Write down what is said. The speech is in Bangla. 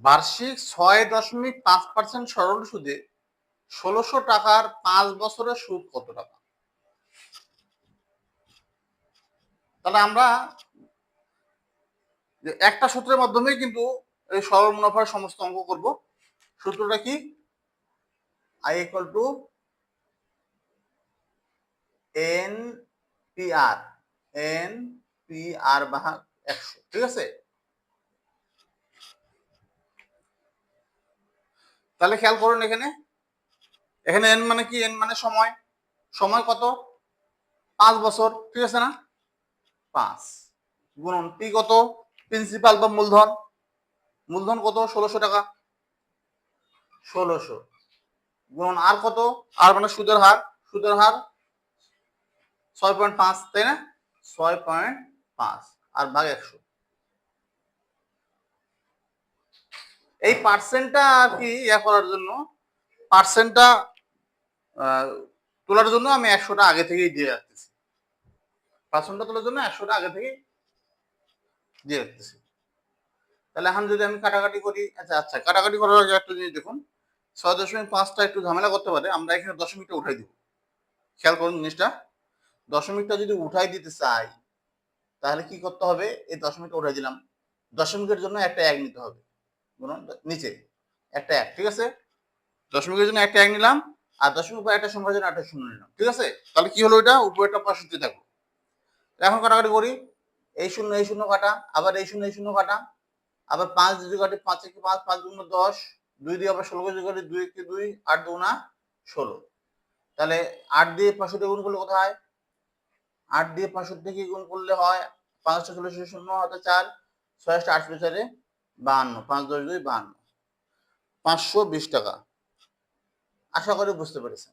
বার্ষিক 6.5% সরল সুদে ১৬০০ টাকার 5 বছরের সুদ কত টাকা? তাহলে আমরা যে একটা সূত্রের মাধ্যমেই কিন্তু এই সরল মুনাফার সমস্ত অঙ্ক করব। সূত্রটা কি? I equal to NPR ভাগ 100, ঠিক আছে? তাহলে খেয়াল করুন, এখানে n মানে কি? n মানে সময়। সময় কত? 5 বছর, ঠিক আছে না? 5 গুণন p কত? প্রিন্সিপাল বা মূলধন। মূলধন কত? ১৬০০ টাকা। ১৬০০ গুণন আর কত? আর মানে সুদের হার। সুদের হার ৬.৫, তাই না? ৬.৫ আর ভাগ ১০০। এই পার্সেন্টটা আর কি করার জন্য, পার্সেন্টটা তোলার জন্য আমি ১০০টা আগে থেকেই দিয়ে রাখতেছি। পার্সেন্টটা তোলার জন্য ১০০টা আগে থেকেই দিয়ে রাখতেছি। তাহলে এখন যদি আমি কাটাকাটি করি, আচ্ছা কাটাকাটি করার আগে একটা জিনিস দেখুন, ৬.৫টা একটু ঝামেলা করতে পারে। আমরা এখানে দশমিকটা উঠাই দিব। খেয়াল করুন জিনিসটা, দশমিকটা যদি উঠাই দিতে চাই তাহলে কি করতে হবে? এই দশমিকটা উঠাই দিলাম, দশমিকের জন্য একটা ১ নিতে হবে। নিচে একটা ১, ঠিক আছে? দশমিকের জন্য একটা ১ নিলাম, আর দশমিক পর একটা সংখ্যার জন্য একটা ০ নিলাম, ঠিক আছে? তাহলে কি হলো? এটা উপরেরটা ৬৫ থাকলো। এখন কাটাকাটি করি, এই ০ এই ০ কাটা, আবার এই ০ এই ০ কাটা, আবার ৫ যদি কাটি, ৫ একে ৫, ৫ দুগুণে ১০, ২ দিয়ে আবার ১৬ যদি কাটি, ২ একে ২, ৮ দুগুণা ১৬। তাহলে ৮ দিয়ে ৬৫ গুণ করলে কত হয়? ৮ দিয়ে ৬৫ কে গুণ করলে হয় ৫ টা ৪০, ০ হাতে ৪, ৬ টা ৮ ৪, ৫২, ৫ 10 2 52, ৫২০ টাকা। আশা করি বুঝতে পেরেছেন।